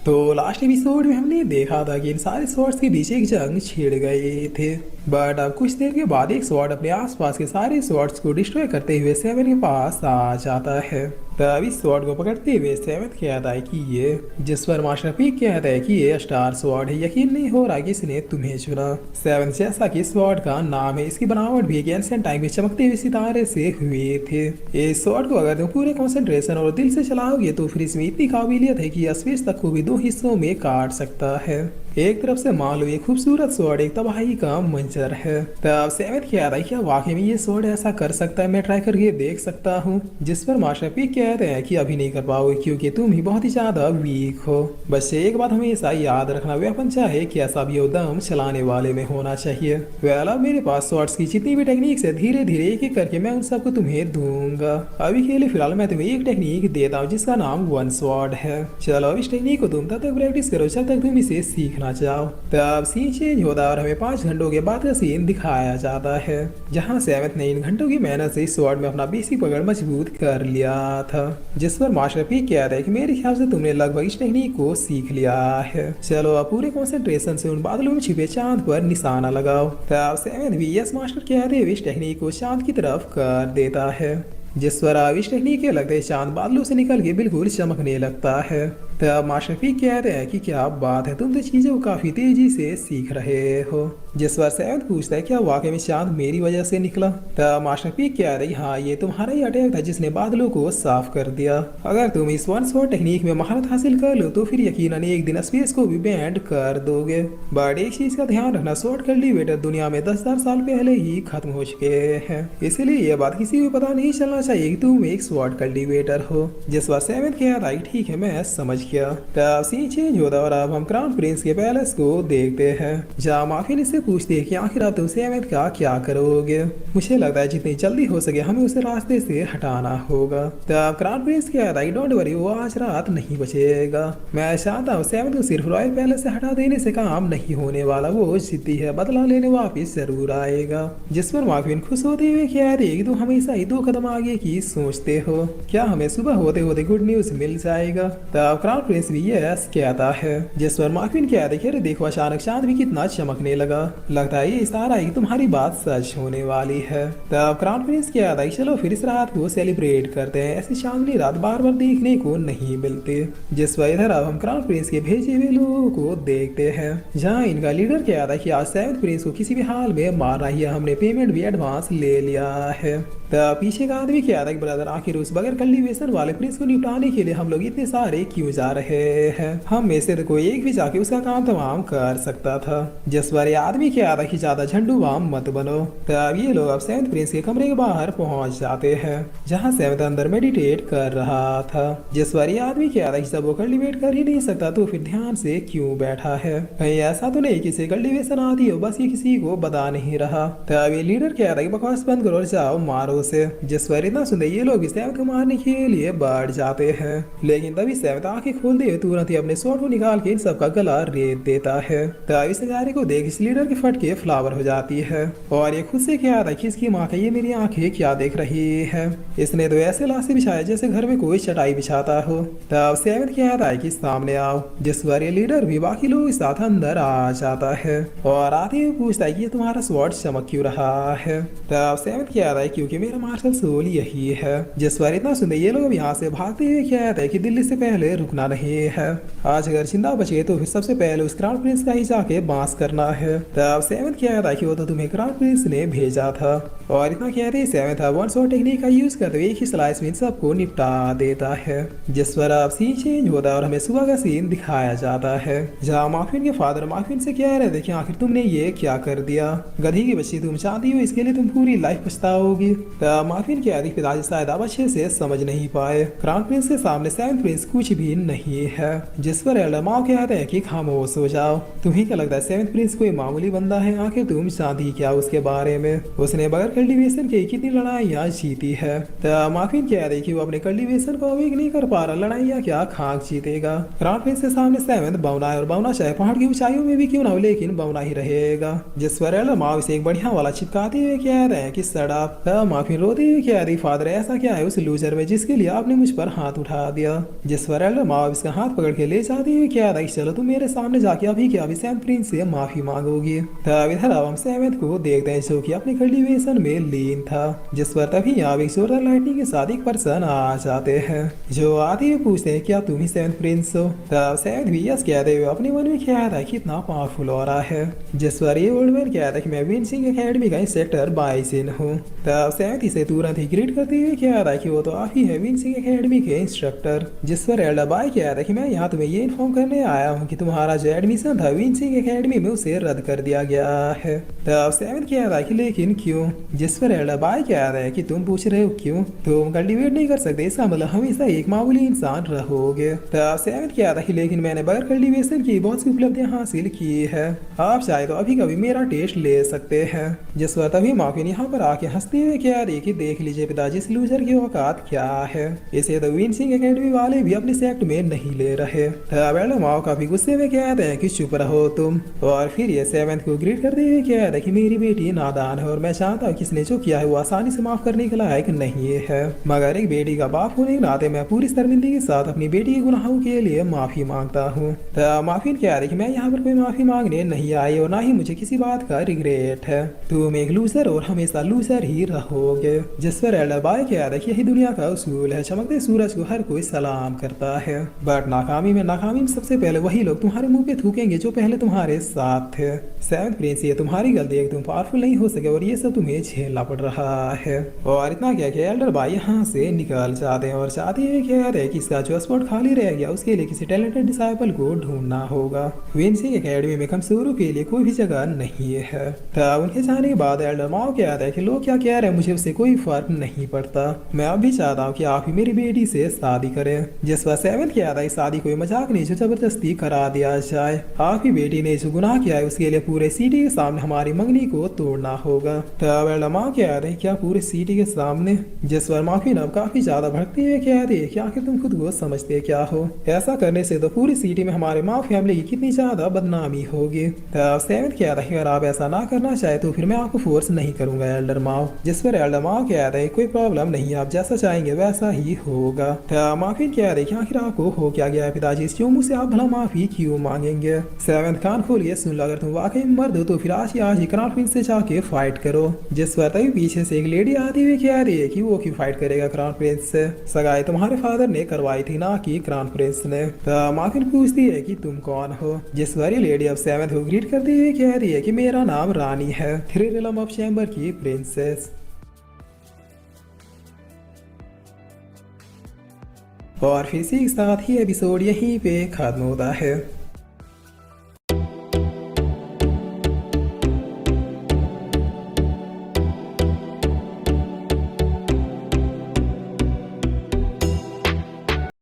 तो last episode में हमने देखा था कि इन सारे स्वॉर्ड्स के बीच एक जंग छिड़ गए थे। बट अब कुछ देर के बाद एक स्वॉर्ड अपने आसपास के सारे स्वॉर्ड्स को डिस्ट्रॉय करते हुए सेवन के पास आ जाता है। तब इस स्वॉर्ड को पकड़ते हुए सेवन कहता है कि ये, जिस पर मास्टर पीक कहता है कि ये स्टार स्वॉर्ड है, यकीन नहीं हो रहा कि इसने तुम्हें चुना। सेवन, जैसा कि स्वॉर्ड का नाम है, इसकी बनावट भी एक एंशिएंट टाइम में चमकते हुए सितारे से हुए थे। इस स्वॉर्ड को अगर तुम पूरे कंसंट्रेशन और दिल से चलाओगे तो फिर इसमें इतनी काबिलियत है कि यह स्पेस तक को भी दो हिस्सों में काट सकता है। एक तरफ से मान लो ये खूबसूरत स्वॉर्ड एक तबाही का मंजर है। तब सेवन कहता है क्या वाकई में ये स्वॉर्ड ऐसा कर सकता है, मैं ट्राई करके देख सकता हूँ। जिस पर मास्टर पीक कहते हैं कि अभी नहीं कर पाओगे क्योंकि तुम ही बहुत ही ज्यादा वीक हो। बस एक बात हमेशा याद रखना, वेपन चाहे कैसा भी हो, दम चलाने वाले में होना चाहिए। वेल, अब मेरे पास स्वॉर्ड्स की जितनी भी टेक्निक्स है, धीरे धीरे एक एक करके मैं उन सबको तुम्हें दूंगा। अभी के लिए फिलहाल मैं तुम्हें एक टेक्निक देता हूँ जिसका नाम वन स्वॉर्ड है। चलो अब इस टेक्निक को तुम तब तक प्रैक्टिस करो जब तक तुम इसे सीखना जाओ। तब सीन चेंज होता है और हमें 5 घंटों के बाद का सीन दिखाया जाता है, जहां सेवन ने इन घंटों की मेहनत से इस स्वॉर्ड में अपना बेसिक पकड़ मजबूत कर लिया था। जिस पर मास्टर पीक कहता है कि मेरे ख्याल से तुमने लगभग इस टेक्निक को सीख लिया है। चलो अब पूरे कंसंट्रेशन से उन बादलों में छिपे चांद पर निशाना लगाओ। तब सेवन भी यस मास्टर कहते हुए इस टेक्निक को चांद की तरफ कर देता है। जिस पर अब इस टेक्निक के लगते चांद बादलों से निकल के बिल्कुल चमकने लगता है। तब मास्टर पीक कहते हैं कि क्या बात है, तुम तो चीजों को काफी तेजी से सीख रहे हो। जिस पर सेवन पूछता है क्या वाकई में चांद मेरी वजह से निकला। तब मास्टर पीक कहते हैं कि हाँ, ये तुम्हारा ही अटैक था जिसने बादलों को साफ कर दिया। अगर तुम इस वन स्वॉर्ड टेक्निक में महारत हासिल कर लो तो फिर यकीनन एक दिन स्पेस को भी बैंड कर दोगे। बट एक चीज का ध्यान रखना, स्वॉर्ड कल्टीवेटर दुनिया में 10,000 साल पहले ही खत्म हो चुके हैं, इसलिए यह बात किसी को पता नहीं चलना चाहिए कि तुम एक स्वॉर्ड कल्टीवेटर हो। जिस पर सेवन कहता है ठीक है, मैं समझ गया। तब सीन चेंज होता और अब हम क्राउन प्रिंस के पैलेस को देखते हैं, जहाँ माफिन इससे पूछती है कि आखिर आप तुम सेवन का क्या करोगे। मुझे लगता है जितनी जल्दी हो सके हमें उसे रास्ते से हटाना होगा। तब क्राउन प्रिंस कहता है डोंट वरी, वो आज रात नहीं बचेगा। मैं चाहता हूँ सेवन को सिर्फ रॉयल पैलेस से हटा देने से काम नहीं होने वाला, वो जिद्दी है, बदला लेने वापिस जरूर आएगा। जिस पर माफिन खुश होते हुए कहते हैं कि तुम हमेशा ही 2 कदम आगे की सोचते हो, क्या हमें सुबह होते होते गुड न्यूज मिल जाएगा। तब क्राउन प्रिंस भी यस कहता है। जिस पर मार्क्विन कहते हैं देखो अचानक चांद भी कितना चमकने लगा, लगता है ये इशारा है कि तुम्हारी बात सच होने वाली है। तब क्राउन प्रिंस कहता है चलो फिर इस रात को सेलिब्रेट करते हैं, ऐसी चांदनी रात बार बार देखने को नहीं मिलती। जिस पर इधर अब हम क्राउन प्रिंस के भेजे हुए लोगों को देखते हैं, जहाँ इनका लीडर कहता है कि आज सेवंथ प्रिंस को किसी भी हाल में मारना ही, हमने पेमेंट भी एडवांस ले लिया है। तब पीछे का आदमी कहता है ब्रदर, आखिर उस बगैर कल्टीवेशन वाले प्रिंस को निपटाने के लिए हम लोग इतने सारे क्यों जा रहे हैं, हम में से तो कोई एक भी जाके उसका काम तमाम कर सकता था। जिस पर ये आदमी कहता है कि ज्यादा झंडू बाम मत बनो। तब ये लोग अब सेवंथ प्रिंस के कमरे के बाहर पहुंच जाते हैं, जहाँ सेवंथ अंदर मेडिटेट कर रहा था। जिस पर ये आदमी कहता है कि जब वो कल्टीवेट कर ही नहीं सकता तो फिर ध्यान से क्यों बैठा है, कहीं ऐसा तो नहीं किसी कल्टीवेशन आती हो, बस ये किसी को बता नहीं रहा। तब ये लीडर कहता है कि बकवास बंद करो, जाओ मारो से। जिस पर इतना सुनते ये लोग सेवंथ को मारने के लिए बढ़ जाते हैं, लेकिन तभी सेवंथ आंखें खोलते हुए तुरंत ही अपने स्वॉर्ड को निकाल के इन सबका गला रेत देता है। तब इस नजारे को देख इस लीडर की फट के फ्लावर हो जाती है और ये खुद से कहता है कि इसकी माँ का ये मेरी आंखें क्या देख रही है, इसने तो ऐसे लाशें बिछाया जैसे घर में कोई चटाई बिछाता हो। तब सेवंथ कहता है कि सामने आओ। जिस पर ये लीडर भी बाकी लोग साथ अंदर आ जाता है और आते हुए पूछता है कि ये तुम्हारा स्वॉर्ड चमक क्यों रहा है। तब सेवंथ कहता है क्योंकि मेरा मार्शल सोल यही है। जिस पर इतना सुनते ये लोग यहाँ से भागते हुए कहते हैं कि दिल्ली से पहले रुकना नहीं है, आज अगर जिंदा बचे तो फिर सबसे पहले उस क्राउन प्रिंस का ही जाके बांस करना है। तब सेवंथ कहता है कि वो तो तुम्हें क्राउन प्रिंस ने भेजा था और इतना कहते ही सेवंथ वन शॉट टेक्निक का यूज करते हुए एक ही स्लाइस में सबको निपटा देता है। जिस पर अब सीन चेंज होता है और हमें सुबह का सीन दिखाया जाता है, जहाँ मार्क्विन के फादर मार्क्विन से कह रहे थे कि आखिर तुमने ये क्या कर दिया, गधी की बच्ची तुम चाहती हो, इसके लिए तुम पूरी लाइफ पछताओगी। तब मार्क्विन के आदि पिताजी शायद अब अच्छे से समझ नहीं पाए, क्राउन प्रिंस के सामने सेवंथ प्रिंस कुछ भी नहीं है। जिस पर एल्डर माओ कहते हैं कि खामोश हो जाओ, तुम्हें क्या लगता है सेवंथ प्रिंस कोई मामूली बंदा है, आखिर तुम जानती क्या उसके बारे में, उसने बगैर कल्टीवेशन के कितनी लड़ाइयाँ जीती है। तब मार्क्विन कह रही कि वो अपने कल्टीवेशन को अवेक नहीं कर पा रहा, लड़ाइयाँ क्या खाक जीतेगा। क्राउन प्रिंस के सामने सेवंथ बौना है और बौना चाहे पहाड़ की ऊंचाइयों में भी क्यों ना हो, लेकिन बौना ही रहेगा। जिस पर एल्डर माओ इसे एक बढ़िया वाला चिपकाते हुए कह रहे हैं कि सड़प। तब मार्क्विन रोते हुए कह रही फादर ऐसा क्या है उस लूजर में जिसके लिए आपने मुझ पर हाथ उठा दिया। जिस पर एल्डर माओ इसका हाथ पकड़ के ले चाहती है क्या था कि चलो तुम मेरे सामने जाके अभी के अभी सेवेंथ प्रिंस से माफी मांगोगी। तब इधर अब हम सेवेंथ को देखते हैं जो कि अपने कल्टीवेशन में लीन था, जिस पर तभी यहाँ एक सोलर लाइटनिंग के साथ एक पर्सन आ जाते हैं जो आते हुए पूछते हैं क्या तुम ही सेवेंथ प्रिंस हो। तब सेवेंथ भी यस कहते हुए अपने मन में क्या था कि इतना पावरफुल हो रहा है, जिस पर ये ओल्ड मैन कहता है कि मैं विंसिंग एकेडमी का इंस्ट्रक्टर बाइसिन हूँ। तब सेवेंथ इसे तुरंत ही ग्रीट करते हुए क्या था कि वो तो आप ही है विंसिंग एकेडमी के इंस्ट्रक्टर, जिस पर एल्डर बाय कहता है कि मैं यहाँ तुम्हें ये इन्फॉर्म करने आया हूँ कि तुम्हारा जो एडमिशन था विंसिंग एकेडमी में उसे रद्द कर दिया गया है। तब सेवेंथ कहता है कि लेकिन क्यों, जिस पर एल्डर बाय कहता है कि तुम पूछ रहे हो क्यों, तुम कल्टीवेट नहीं कर सकते इसका मतलब हमेशा एक मामूली इंसान रहोगे। तब सेवेंथ कहता है कि लेकिन मैंने बगैर कल्टीवेशन की बहुत सी उपलब्धियां हासिल की है, आप चाहे तो अभी कभी मेरा टेस्ट ले सकते हैं। जिस पर तभी मार्विन यहाँ पर आके हंसते हुए कह रही कि देख लीजिए पिताजी इस लूजर की औकात क्या है, इसे तो विंसिंग एकेडमी वाले भी अपने सेक्ट में नहीं ले रहे। तब एल्डर माओ काफी गुस्से में कहते हैं कि चुप रहो तुम, और फिर ये सेवेंथ को ग्रीट करते हुए कहता है कि मेरी बेटी नादान है और मैं चाहता हूँ कि इसने जो किया है वो आसानी से माफ करने के लायक नहीं है, मगर एक बेटी का बाप होने के नाते मैं पूरी शर्मिंदगी के साथ अपनी बेटी के गुनाहों के लिए माफी मांगता हूँ। तब माफिन कह रही कि मैं यहाँ पर कोई माफी मांगने नहीं आई और ना ही मुझे किसी बात का रिग्रेट है, तुम एक लूजर और हमेशा लूजर ही रहोगे। जिस पर एल्डर बाय कह रहा है कि यही दुनिया का उसूल है, चमकते सूरज को हर कोई सलाम करता है, बट नाकामी में सबसे पहले वही लोग तुम्हारे मुंह पे थूकेंगे जो पहले तुम्हारे साथ थे। सेवेंथ प्रिंस ये तुम्हारी गलती है, तुम पावरफुल नहीं हो सके और ये सब तुम्हें झेलना पड़ रहा है। और इतना क्या कि एल्डर बाय यहाँ से निकल जाते हैं और चाहते हैं कि इसका जो स्पॉट खाली रह गया उसके लिए किसी टैलेंटेड डिसाइपल को ढूंढना होगा। विंसिंग एकेडमी में कमजोरों के लिए कोई भी जगह नहीं है। तब उनके जाने के बाद एल्डर माओ कहता है कि लोग क्या कह रहे हैं मुझे उससे कोई फर्क नहीं पड़ता, मैं अब भी चाहता हूँ कि आप ही मेरी बेटी से शादी करें। जिस पर सेवेंथ कहता है शादी कोई मजाक नहीं जो जबरदस्ती करा दिया जाए, आप ही बेटी ने जो गुनाह किया है उसके लिए पूरे सिटी के सामने हमारी मंगनी को तोड़ना होगा। तब एल्डर माओ कहते हैं क्या पूरे सिटी के सामने, जिस पर माफिन अब काफी ज्यादा भड़कती है कहती है कि आखिर तुम खुद को समझते क्या हो, ऐसा करने से तो पूरी सिटी में हमारे माँ फैमिली की कितनी ज्यादा बदनामी होगी। तब सेवेंथ कहता है अगर आप ऐसा ना करना चाहे तो फिर मैं आपको फोर्स नहीं करूंगा एल्डर माओ। जिस पर एल्डर माओ कहता है कोई प्रॉब्लम नहीं, आप जैसा चाहेंगे वैसा ही होगा। तब माफिन कह रहे कि आखिर आपको हो क्या गया पिताजी, इस चोमू से आप भला माफी क्यों मांगेंगे। सेवेंथ कान खोलिए सुन लो, अगर तुम वाकई मर्द हो तो फिर आज ही क्राउन से जाके फाइट करो। जिस पर तभी पीछे से एक लेडी आती हुई कह रही है कि वो क्यों फाइट करेगा क्राउन प्रिंस से, सगाई तुम्हारे फादर ने करवाई थी ना कि क्राउन प्रिंस ने। तो माफिन पूछती है कि तुम कौन हो, जिस पर लेडी अब सेवेंथ को ग्रीट करती हुई कह रही है कि मेरा नाम रानी है, थ्री रिलम ऑफ चैम्बर की प्रिंसेस। और फिर इसी के साथ ही एपिसोड यहीं पे खत्म होता है।